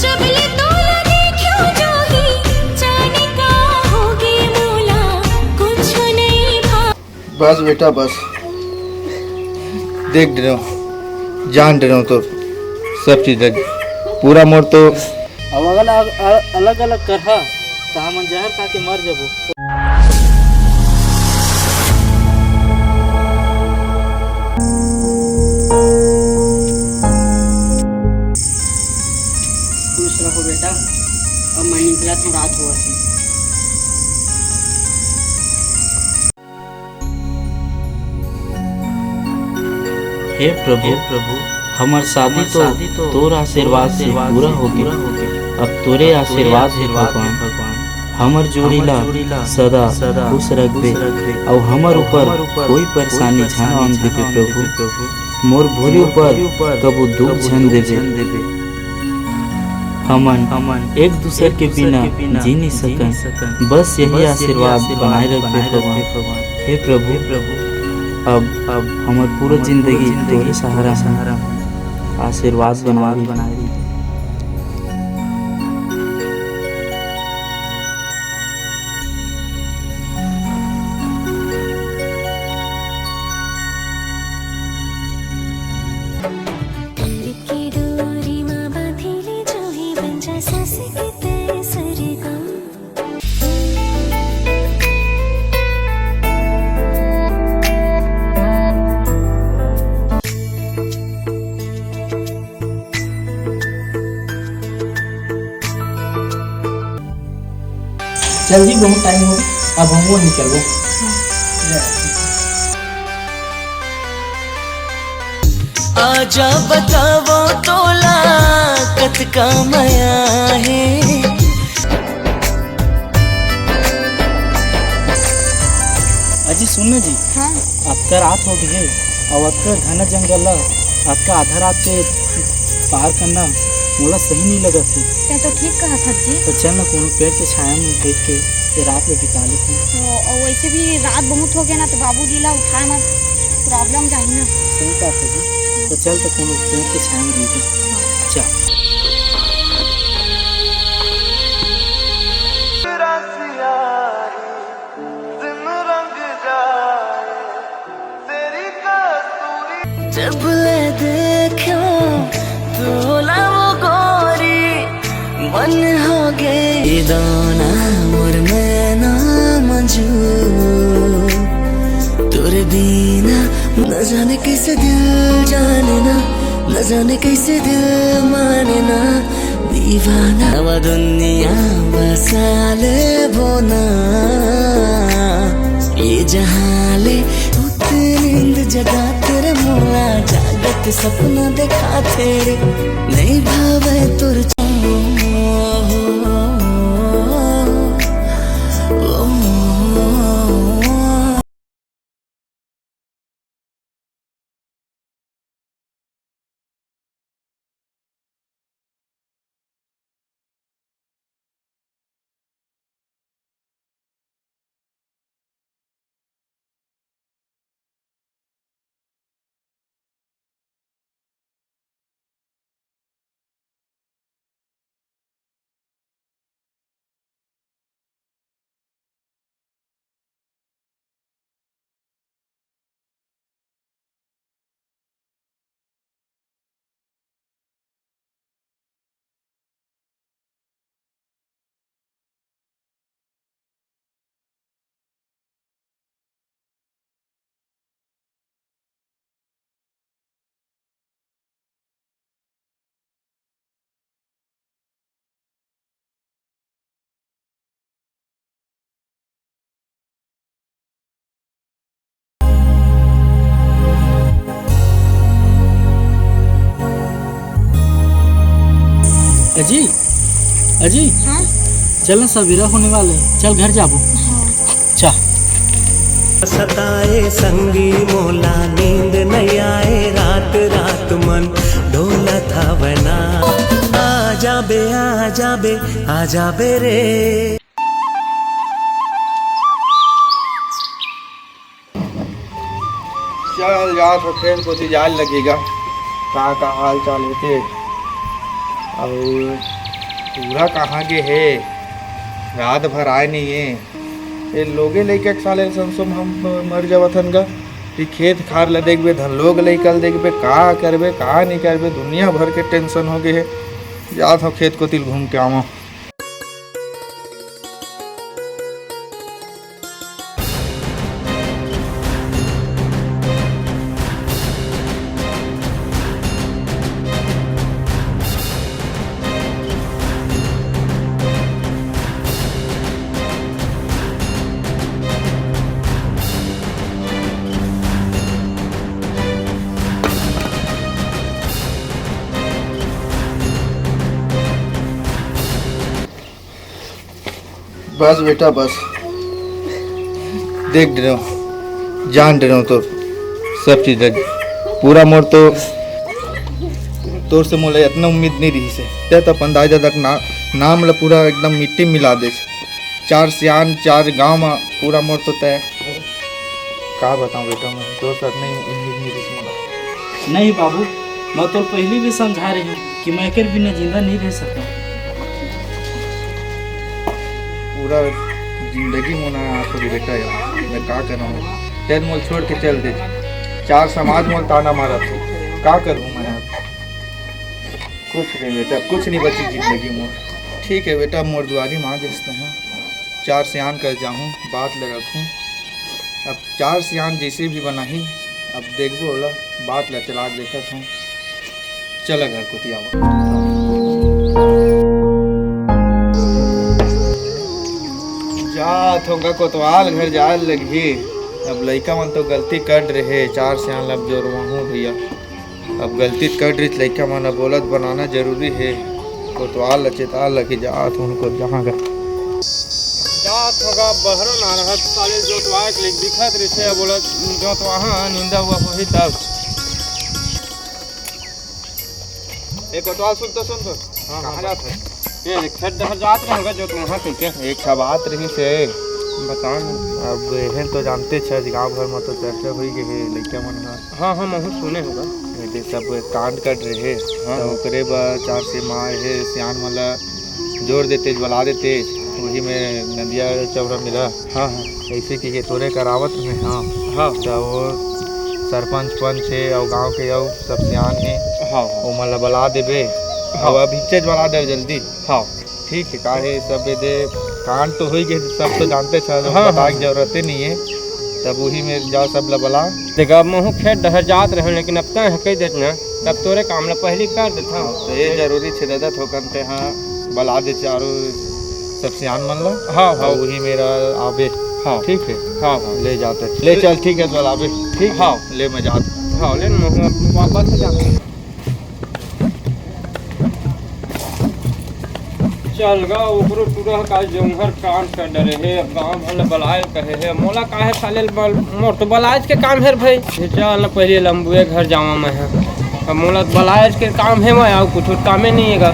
जब ले तोला देखो जो ही जाने का होगी मोला कुछ नहीं भा। बस बेटा बस, देख रहा हूँ, जान दे रहा हूँ तो सब चीज़ पूरा मोर तो अब अलग अलग करहा तो हम जहर खा के मर जबो। खुश रहो बेटा, अब मैं निकला तो रात हुआ थी। हे प्रभु हमार शादी तो तोर आशीर्वाद से पूरा हो गया। अब तोरे आशीर्वाद है भगवान, हमर जोड़ीला सदा खुश रखबे और हमर ऊपर कोई परेशानी झन आन देबे प्रभु। मोर भोली ऊपर कबू दुख झन देबे। हमन एक दूसरे के बिना जी नहीं सकन, बस यही आशीर्वाद बनाए रखबे भगवान। हे प्रभु अब हमर पूरा जिंदगी तोरे सहारा आशीर्वाद बनाए। की डोरी माँ बांधिले जो ही बन जा सास के तेसरे का। जल्दी बहुत टाइम हो, अब हम वो निकलो। आजा बतावो तोला कत का माया है। अजी सुनने जी, हाँ आपका रात हो गई है और आपका घना जंगल आपका आधा रात पे पार करना मोला सही नहीं लगा थी। क्या तो ठीक कहा था जी। तो चल ना कोनो पेड़ के छाया में बैठ के ये रात में बिता लेते हैं। तो और वैसे भी रात बहुत हो गया ना, तो बाबूजी ला उठाए मत, प्रॉब्लम जाही ना। सही बात है जी, तो चल तो कोनो पेड़ के छाया में बैठे। चल जब ले देखो तोला वो गोरी मन हो गए दाना मोर में ना मंजू तोरे बिना न जाने कैसे दिल जाने ना, न जाने कैसे दिल माने ना। दीवाना वो दुनिया बसा ले बोना ये जहाँ ले नींद जगा तेरे मोला जागत सपना देखा तेरे नहीं भावे तुर अजी अजी हाँ चल ना सवेरा होने वाले, चल घर जाबो। चा सताए संगी मोला नींद नहीं आए रात रात मन ढोला था बना। आ जाबे रे। चल यार तो ट्रेन को जाने लगेगा, कहाँ का हाल चाल होते और पूरा कहाँ के है, रात भर आए नहीं है। ये लोगे लेके साले संसुम हम मर जावथन गा। ये खेत खार ल देखबे, धन लोग लेकल देखबे, का करबे का नहीं करबे, दुनिया भर के टेंशन हो गए है। जात हो खेत को तिल घूम के आवा। बस बेटा बस, देख रहे हो, जान रहे हो तो सब चीज़ पूरा मोर तो तोर से मोला इतना उम्मीद नहीं रही से। ते तो अंदाजा तक नाम ला पूरा एकदम मिट्टी मिला दे। 4 सियान 4 गांव में पूरा मोर तो तय का बताऊं बेटा, मैं तोर से इतनी उम्मीद नहीं रही मोला। नहीं बाबू, मैं तो पहले भी समझा रही हूँ कि मैं कर बिना जिंदा नहीं रह सकता। पूरा जिंदगी मोना आपको बेटा यार, मैं का कर रहा हूँ। तेल मोल छोड़ के चल दे, 4 समाज मोल ताना मारा तो का करूँ मैं अब। कुछ नहीं बेटा, कुछ नहीं बची जिंदगी मोर। ठीक है बेटा, मोर दुआरी माँ देखते हैं, 4 सियान कर जाऊँ, बात ले रखूँ। अब 4 सियान जैसे भी बना ही, अब देखबो बोला बात ला चला देखा था। चला घर को तियावा। जात होगा कोतवाल घर जाए लगी। अब लड़का मन तो गलती कर रहे, 4 सियान लब जोर वहाँ भैया। अब गलती कर रही लड़का मन, अब बोलत बनाना जरूरी है। कोतवाल चेता लगी जात उनको जहाँ का जात होगा बहरो ना रहत साले जोतवा के लिए दिखत रहे। बोलत जोतवा निंदा हुआ होही तब। एक कोतवाल सुन तो कहाँ जात है? ये खेत दहर जात रहेगा जो तुम हाथ के एक बात रही से बताओ। अब एहन तो जानते छे गाँव भर में तो चर्चा हुई कि लड़का मन हाँ हाँ महू सुने होगा ये सब कांड कर रहे। तो ओकरे बर 4 से माँ है सियान वाला जोर देते बुला देते, वही में नदिया चौरा मिला। हाँ हाँ ऐसे कि तोरे करावत में। हाँ हाँ तो वो सरपंच पंच है और गाँव के और सब सियान है। हाँ वो मला बुला देबे। अब अभी बना दे जल्दी। हाँ ठीक है, काहे सब दे कांड तो हो गए, सब तो जानते थे। हाँ, बताने की जरूरत ही नहीं है। तब वही में जाओ सब लबला देखा अब महू खेत दहर जात रहे, लेकिन अब तय कह देत ना तब तोरे काम ला पहले कर देता। तो ये जरूरी छे दादा ठोकन ते। हाँ बुला दे चारों सब सियान मन ला। हाँ हाँ वही मेरा आबे। हाँ ठीक है, हाँ हाँ ले जाते ले चल। ठीक है तो आबे। ठीक हाँ ले मैं जाता। हाँ ले महू अब वापस जा चल गा ओकरो पूरा का जौहर कांड कर डरे है। अब गांव भर बलाय कहे है मोला काहे साले मोर तो बलाज के काम है भाई। चल न पहले लंबुए घर जावा मैं है। अब मोला बलाज के काम है, मैं और कुछ कामे नहीं है।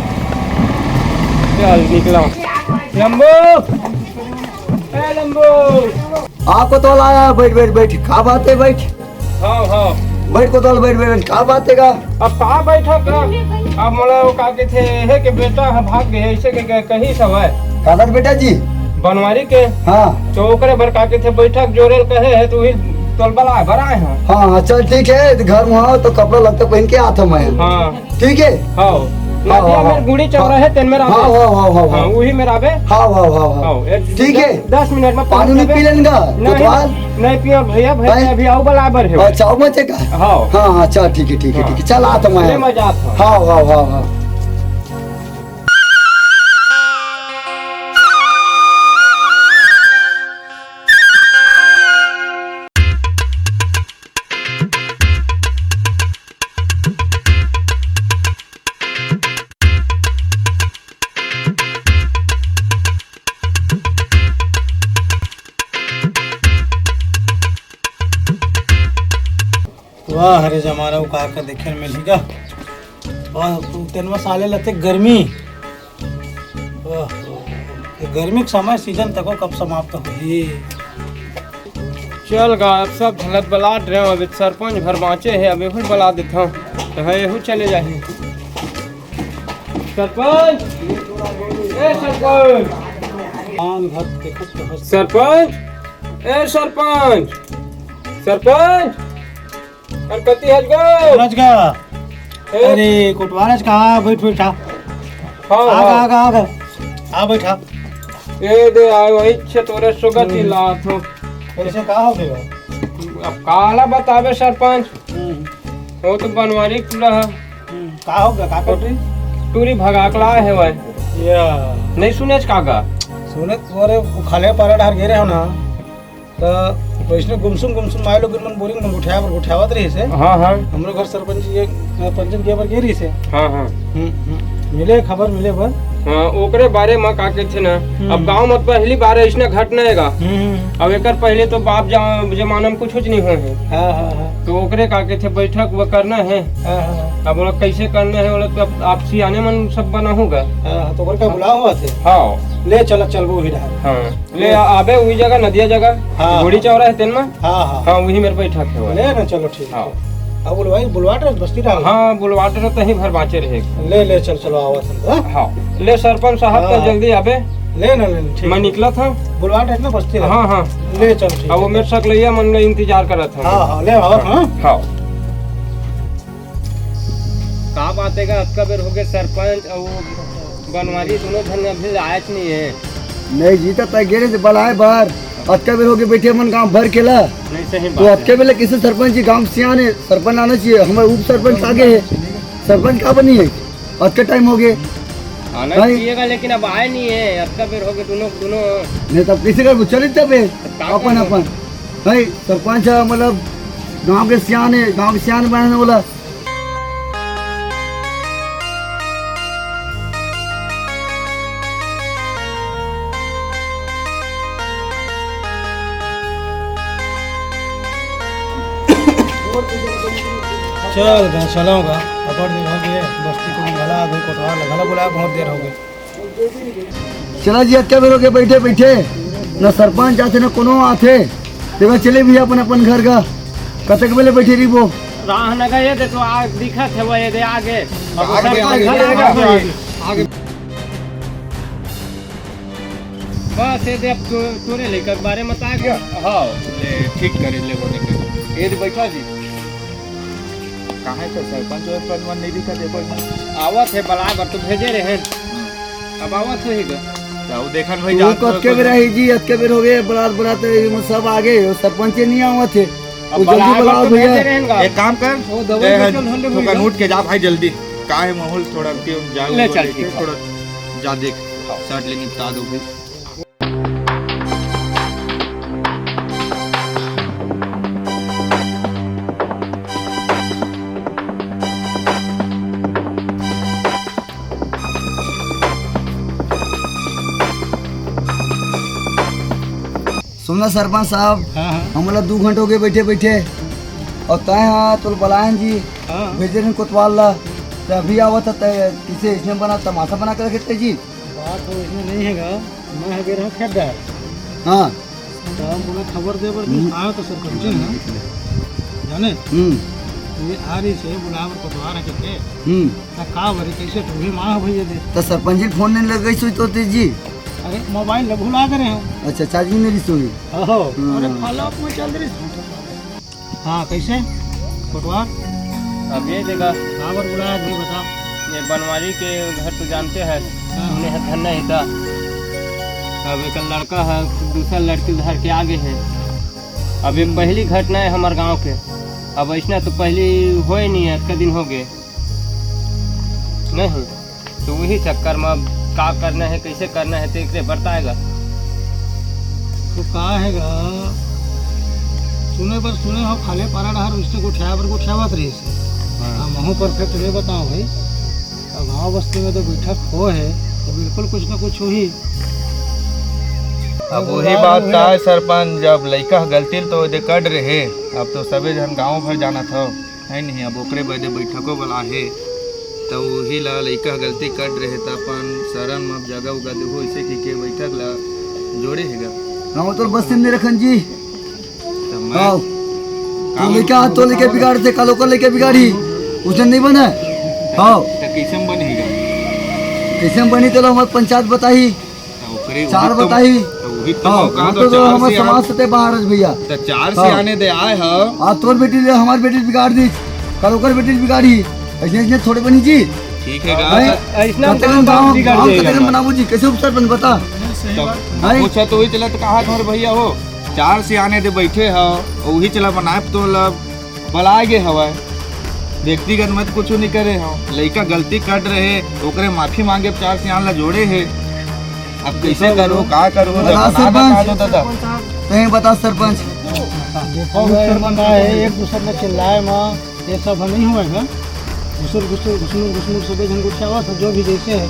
चल निकला लंबू। ए लंबू आपको तो लाया। बैठ बैठ बैठ, का बात है? बैठ हाँ हाँ बैठ को तो बैठ बैठ, का बात है का? अब का बैठा का? अब मोला वो का के थे है कि बेटा है भाग गए ऐसे के कहीं सब है कागज बेटा जी बनवारी के। हाँ तो ओकरे बर का के थे बैठक जोरेल कहे है तो वही तोल बला भराए हैं। हाँ हाँ चल ठीक है। घर में आओ तो कपड़ा लगता पहन के आता मैं। हाँ ठीक है। हाँ नदिया में गुड़ी चौरा है तेन मेरा। हाँ हाँ हाँ हाँ हाँ वही मेरा बे। हाँ हाँ हाँ हाँ ठीक है। 10 मिनट में पानी नहीं पी लेंगा कोतवाल? नहीं पियो भैया भैया अभी आओ बराबर है। अच्छा आओ मचे का। हाँ हाँ हाँ चल ठीक है ठीक है ठीक है, चल आता मैं। मजा आता। हाँ हाँ हाँ हाँ वाह हरे जमाना उकार का देखे मिलेगा। वाह तेनवा साले लते गर्मी। वाह गर्मी के समय सीजन तक कब समाप्त होगी? चल गा अब सब झलत बला रहे हो। अभी सरपंच घर बाँचे है, अब यही बला देता हूँ तो है यही चले जाए सरपंच। ए सरपंच आन घर देखो तो हंस- सरपंच ए सरपंच सरपंच और कति हज गो समझ गया। अरे कोटवारज कहाँ बैठ बैठा हाँ आगा हाँ आगा आगा आ बैठा। ए दे आए वही छे तोरे सुगति लात हो ऐसे कहा हो गया? अब काला बतावे सरपंच वो तो बनवारी टूरा है कहा हो गया? का कर रही? टूरी भगाकला है वह या नहीं सुने काका सुने तुम्हारे खाले पारा डार गिरे हो ना तो वैष्णव गुमसुम माय लोग मन बोरिंग मन उठावत रही से हाँ हाँ हमरो घर सरपंच ये पंचन के बार गिरी से हाँ हाँ मिले खबर मिले बर हाँ ओकरे बारे में का के थे ना अब गांव मत पहली बार ऐसने घटना हैगा अब एकर पहले तो बाप जमाना में कुछ नहीं हुए हैं हाँ हाँ हाँ तो ओकरे का के थे बैठक वो करना है हाँ हाँ अब बोला कैसे करना है बोला तो अब आपसी आने मन सब बना होगा हाँ तो घर का बुला हुआ थे हाँ ले चल चल वो ही रहा हाँ ले आबे वही जगह नदिया जगह हाँ। घोड़ी चौरा है तेन में हाँ हाँ हाँ वही मेरे बैठक है वो। ले ना चलो ठीक हाँ। है अब बुलवाई बुलवाट बस्ती डाल हाँ बुलवाटर तो ही भर बाँचे रहेगा ले ले चल चलो आवा था हाँ ले सरपंच साहब तो हाँ। जल्दी आबे ले ना ले ठीक मैं निकला था बुलवाट है ना बस्ती डाल। हाँ हाँ ले चल ठीक अब वो मेरे सकलैया मन में इंतजार कर रहा था हाँ हाँ ले आवा हाँ हाँ का बातेगा अक्का बेर हो गए सरपंच और वो बनवारी दोनों धन अभी आयत नहीं है नहीं जीता तय गिरे से बलाए बाहर अटका बेर होके बैठे मन गांव भर केला नहीं सही तो बात अटके बेले किसी सरपंच जी गांव से आने सरपंच आना चाहिए हमारे उप सरपंच आगे है सरपंच का बनी है अटके टाइम हो गए आना नहीं। चाहिएगा लेकिन अब आए नहीं है अक्का बेर हो गए दोनों दोनों नहीं तब किसी का चले तब अपन अपन भाई सरपंच है मतलब गांव के सियाने बनाने वाला चल गए चलाऊंगा अपन दिन हो गए बस्ती को गला अभी कोटवार गला बुलाया बहुत देर हो गई चला जी अटके बेर होके बैठे बैठे न सरपंच आते न कोनो आते देखा चले भी अपन अपन घर का कतक बेले बैठे रही वो राह न गए थे तो आग दिखा थे वो ये दे आगे अब आगे, सरपंच आगे, घर आ आगे, गया आगे। बस ये दे अब तोरे लेकर बारे में बता गया हाँ ले ठीक करे ले बोले के ये बैठा जी कहाँ से सरपंच और पंच नहीं दिखा देखो आवत है बला बर तो भेजे रहे हैं अब आवत हो ही गा जाओ देखन भाई वो अटके बेर है जी अटके बेर हो गए बरात सब आ गए सब नहीं आवा थे वो जल्दी बुलाओ भैया एक काम कर वो दवाई बेचल हंडे तो भइल। नोट के जा भाई जल्दी का है माहौल थोड़ा क्यों जा ले चल, ठीक है। थोड़ा जा देख शर्ट ले निपटा दो भाई सुनना सरपंच साहब हाँ हाँ हम लोग 2 घंटे हो गए बैठे बैठे और तय हाँ तो बलायन जी हाँ भेजे रहे कोतवाल ला तो अभी आवा था तय किसे इसने बना तमाशा बना कर रखे जी बात हो इसमें नहीं हैगा मैं है गया खेत डाल हाँ तो हम बोला खबर दे बर आयो तो सरपंच ना जाने ये आ रही से बुलावर कोटवार है के का बरी कैसे तुम्हें मां भैया दे तो सरपंच जी फोन नहीं लग गई सोच तो जी अरे मोबाइल ल भुला करे हो अच्छा चार्जिंग नहीं सोई अहो अरे फॉलोअप में चल रही हाँ कैसे कोटवार अब ये देखा खबर बुलाया नहीं बता ये बनवारी के घर तो जानते हैं उन्हें है धन्ना ही था अब एक लड़का है दूसरा लड़की उधर के आगे है अब ये पहली घटना है हमारे गांव के अब ऐसा तो पहली हो ही नहीं है इतने दिन हो गए नहीं तो वही चक्कर में अब का करना है कैसे करना है तो एक बताएगा तो का हैगा सुने हो खाले पारा डहर उसने गुठियावत रही से हम वहाँ परफेक्ट नहीं बताओ भाई अब गाँव बस्ती में तो बैठक हो है तो बिल्कुल कुछ ना कुछ हो ही अब वही बात का है सरपंच जब लड़का गलती तो दे कर रहे अब तो सभी जन गाँव भर जाना था है नहीं अब ओकरे बदे बैठको वाला है तो वही ला लड़का गलती कर रहे तो अपन शरण में अब जगह उगा देखो इसे की बैठक ला जोड़े हैगा हाँ तो बस में रखन जी तो मैं आओ तो लेके हाथ तो लेके बिगाड़ थे कालो कर लेके बिगाड़ी उसने नहीं बना हाँ तो कैसे बनेगा कैसे हम बनी तो हमारे पंचायत बताई चार बताई हाँ तो हमारे समाज से बाहर भैया तो 4 से आने दे आए हो आज तोर बेटी हमारी बेटी बिगाड़ दी कल ओकर बेटी बिगाड़ी ऐसे थोड़े बनी जी ठीक है बनाबू जी कैसे उपसर बन बता पूछा तो वही चला तो कहा तुम्हारे भैया हो 4 से आने दे बैठे हो वही चला बनाए तो बला गे हवा व्यक्तिगत मत कुछ नहीं करे हो लड़का गलती कर रहे ओकरे माफी मांगे 4 से आने जोड़े है अब कैसे करो का करो कहीं बता सरपंच देखो एक दूसरे में चिल्लाए माँ ये सब नहीं हुएगा घुसमुर सुबह जन गुस्सा हुआ जो भी जैसे है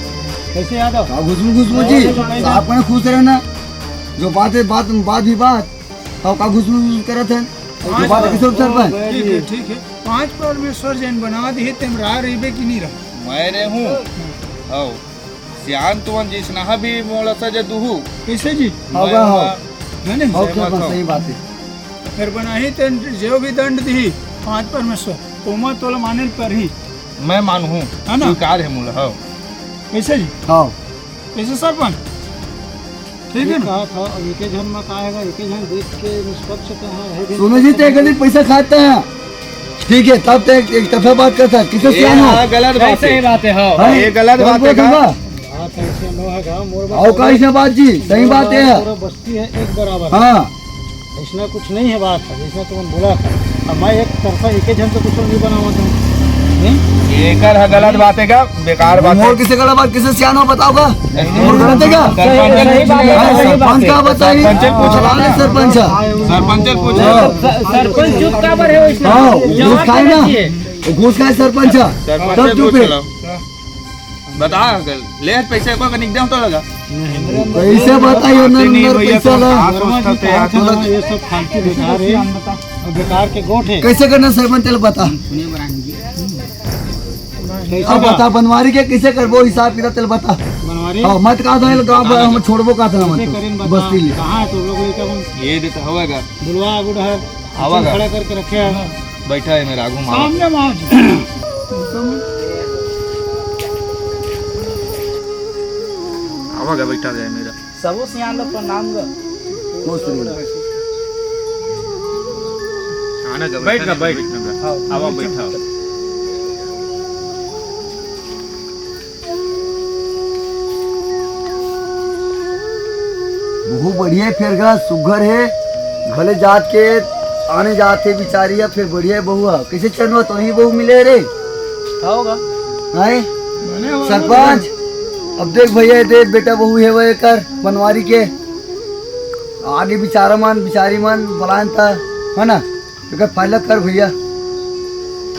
कैसे याद हो घुसमु जी आप खुश रहे ना जो बात है बात भी बात और का घुसमु करे थे जो बात है सरपंच ठीक है 5 परमेश्वर जैन बना दी तुम रहा रही कि नहीं रहा मैं रे हूँ सियान तुम जिसना भी मोला सजा दुहू कैसे जी होगा हो है ना सही बात है फिर बना ही तो जो भी दंड दी 5 परमेश्वर तोमा तोला माने पर ही मैं मानू हूँ है ना स्वीकार है मूल हाँ कैसे जी हाँ कैसे सरपंच ठीक है कहा था अब एक जन में कहा है एक जन देख के निष्पक्ष है सुनो जी तो एक पैसा खाते हैं ठीक है तब तो एक दफा बात करता है किसे सियान हो गलत बात है बात है हाँ ये गलत बात है और कैसे बात जी सही बात है बस्ती है एक बराबर हाँ इसमें कुछ नहीं है बात है जैसा तुमने बोला था अब मैं एक तरफा एक जन तो कुछ नहीं बना हुआ था ये कर है गलत बात है क्या बेकार बात है और किसे गलत बात किसे सियान हो बताओगा और गलत है क्या सरपंच का बताइए सरपंच सरपंच पूछो सरपंच चुप काबर है घूस खाए ना घूस खाए सरपंच तब चुप है बता ले पैसे को निकदम तो लगा पैसे बताइए नंबर पैसा ला ये सब फालतू बेकार है और बेकार के गोठ है कैसे करना सरपंच चल बता अब बता बनवारी के कैसे करबो हिसाब किताब चल बता बनवारी हां मत का दो गांव हम छोड़बो का था मत बस्ती ले कहां है तुम लोग लेकर ये देता होगा बुलवा गुड है आवागा खड़ा करके रखे हैं बैठा है मेरा आगू मां सामने मां आवागा बैठा है मेरा सबो सियान ला प्रणाम ग आना का बैठ ना बैठ आवा बैठा बहु बढ़िया फिर गा सुगर है भले जात के आने जाते बिचारी है फिर बढ़िया बहू है कैसे चलो तो ही बहू मिले रे होगा नहीं सरपंच अब देख भैया देख बेटा बहू है वह कर बनवारी के आगे बिचारा मन बिचारी मन बलान था है ना तो पहले कर भैया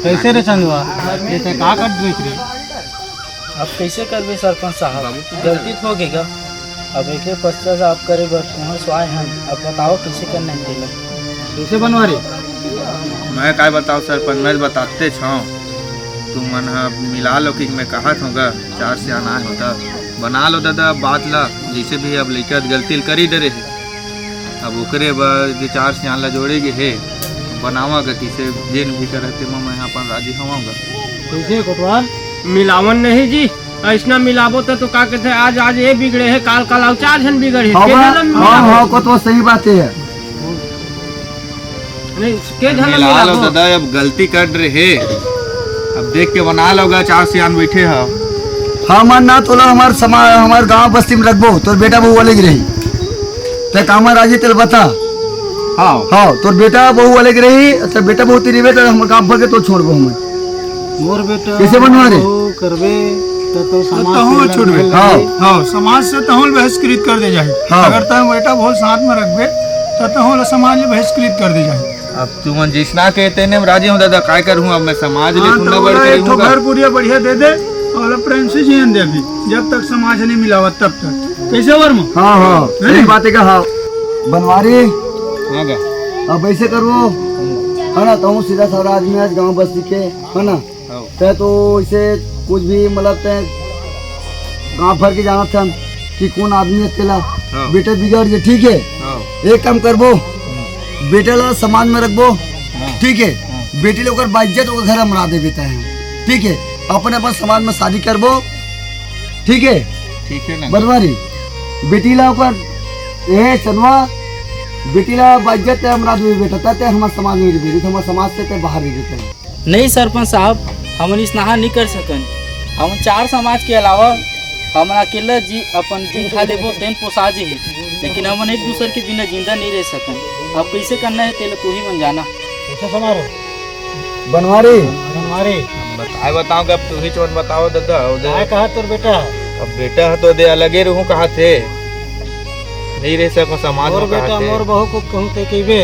कैसे रे चंदवा ये ते का कर देख रे अब कैसे करबे सरपंच साहब गलती हो गएगा अब एक पश्चात आप करे बस वहाँ से आए हैं अब बताओ कैसे करना है तेला कैसे बनवारी मैं काय बताऊँ सरपंच मैं बताते छाऊँ तुम मन मिला लो कि मैं कहा था 4 से आना होता बना लो दादा बात ला जैसे भी अब लड़का गलती करी दे रहे अब ओकरे बाद 4 से आना जोड़ेगे है बनावागा किसे जेन भी करते मैं यहाँ पर राजी होवाऊंगा कैसे कोटवाल मिलावन नहीं जी ऐसा मिलाबो तो का कहते आज ये बिगड़े है काल 4 जन बिगड़े हाँ को तो सही बात है के मिला लो दादा अब गलती कर रहे अब देख के बना लोगा 4 से आन बैठे हो हाँ मन ना तोला हमार समाज हमार गांव बस्ती में रखबो तोर बेटा बहू अलग रही ते कामा राजी तेल बता हाँ हाँ तोर बेटा बहू अलग रही तो बेटा बहू तेरी बेटा हम काम भर के तो छोड़बो हम मोर बेटा कैसे बनवा रे करबे तो समाज छोड़बे हाँ हाँ समाज से तहुल बहिष्कृत कर दे जाए हाँ। अगर तुम बेटा बहुत साथ में रखबे तो तहुल समाज में बहिष्कृत कर दे जाए अब तुम जिसना कहते ने राजी हूँ दादा काय करूँ अब मैं समाज ले सुनना बढ़ एक तो घर पूरी बढ़िया दे दे और प्रेम से जीवन दे अभी जब तक समाज नहीं मिलावा तब तक कैसे वर्मा हाँ हाँ सही बात है हाँ बनवारी हाँ अब ऐसे करो है ना तो सीधा सारा आदमी आज गाँव बस्ती के है ना तो इसे कुछ भी मतलब गाँव भर के जाना था कि कौन आदमी है तेला बेटा बिगड़ गए ठीक है एक काम करबो बेटा ला समाज में रखबो ठीक है बेटी लोग बाइज्जत घर मरा दे बेटा है ठीक है अपने अपन समाज में शादी करबो ठीक है ना बनवारी बेटीला ऊपर ये चनवा बेटीला बाज्यत है हमरा आदमी बेटा ते हमारे समाज में रही हमारे समाज से ते बाहर रह देते नहीं सरपंच साहब, हम स्नाहा नहीं कर सकन। हम 4 समाज के अलावा हमारा अकेला जी अपन जी खा लेबो तेन पोसा जी है, लेकिन हम एक दूसरे के बिना जिंदा नहीं रह सकन। अब कैसे करना है तेल तू ही बन जाना। कैसे समारो बनवारी बनवारी बताओ अब तू ही चोन बताओ दादा। काय कहा तोर बेटा अब बेटा है तो दे अलगे रहूं कहा थे नहीं रह सको समाज मोर में बेटा कहा थे। मोर बहू को कहूं ते कहबे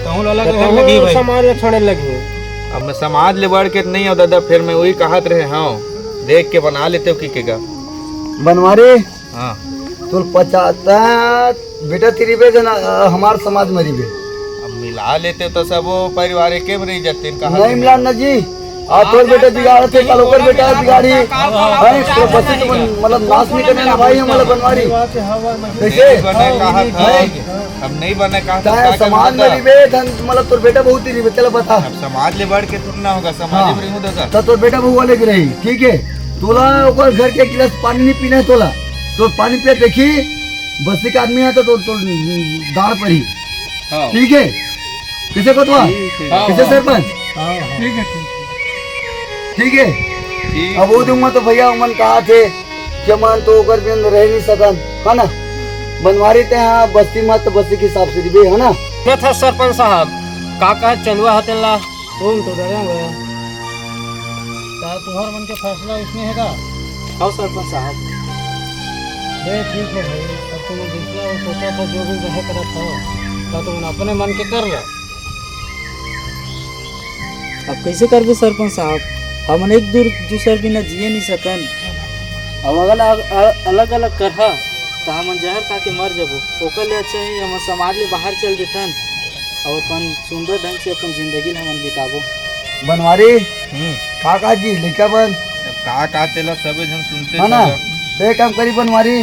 कहूं अलग घर लगी भाई समाज में छोड़ने लगी। अब मैं समाज ले बढ़ के नहीं हो दादा, फिर मैं वही कहत रहे हाँ देख के बना लेते हो की का। बनवारी हाँ तो 50 बेटा तेरी बे जना हमार समाज में रिबे अब मिला लेते तो सब वो परिवार के में रह जाते कहा नहीं मिलान ना जी आज तोर बेटा बिगाड़ थे कल ओकर बेटा बिगाड़ी है तो बस तो मतलब नाश नहीं करने ना भाई हमारा बनवारी देखिए अब नहीं बने कहा चाहे समाज में रिबे धन मतलब तोर बेटा बहुत ही रिबे चलो बता अब समाज ले बढ़ के थोड़ा होगा समाज में रहूं दादा। तो तोर बेटा बहु वाले की रही ठीक है तोला ओकर घर के गिलास पानी नहीं पीना है तोला तो पानी पिया देखी बस्ती का आदमी है तो दाड़ पड़ी ठीक है किसे को तो किसे सरपंच ठीक है अब वो दूंगा तो भैया मन कहा थे कि मन तो ओकर भी रह नहीं सकन है ना बनवारी ते हाँ बस्ती मत तो बस्ती के हिसाब से भी है ना मैं था सरपंच साहब काका चलवा हतेला तुम तो डरेंगे क्या तुम्हारा मन के फैसला इसमें है का आओ सरपंच साहब। ठीक है भाई अब तुम दूसरा और सोचा था जो भी रह करा था तुम अपने मन के कर लो। अब कैसे करबे सरपंच साहब, हम एक दूसरे बिना जिए नहीं सकन। अब अगर अलग अलग करहा तो हम जहर खा के मर जबो, ओकर ले अच्छा है हम समाज ले बाहर चल देतन और अपन सुंदर ढंग से अपन जिंदगी हम बिताबो। बनवारी काका जी लिखा बन का तेला सब हम सुनते है ना तो काम करी बनवारी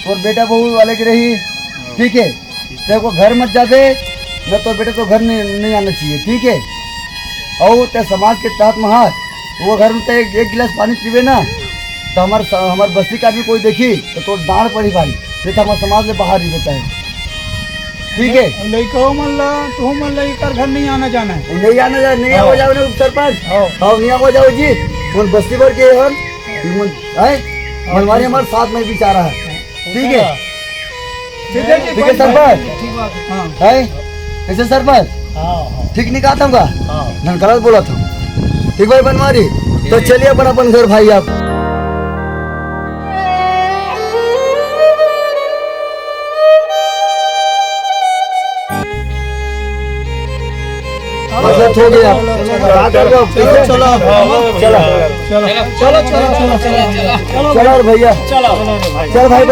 और बेटा बहू वाले की रही ठीक है तेरे को घर मत जाते न तो बेटा तो घर नहीं आना चाहिए ठीक है और ते समाज के तहत में हाथ वो घर में तो एक गिलास पानी पीवे ना तो हमारे बस्ती का भी कोई देखी तो डांट पड़ी भाई नहीं तो हमारे समाज में बाहर ही रहता है ठीक है लड़का मन ला तू मन ला कर घर नहीं आना जाना है नहीं आना जाए नहीं हो जाओ ना सरपंच हाँ नहीं हो जाओ जी कौन बस्ती भर के हमारे हमारे साथ में भी चाह रहा है ठीक है ठीक है सरपंच है कैसे सरपंच ठीक नहीं कहा था मैं गलत बोला था ठीक भाई बनवारी तो चलिए अपन घर भाई आप मतलब हो गया चलो चलो चलो चलो चलो चलो चलो भैया चल भाई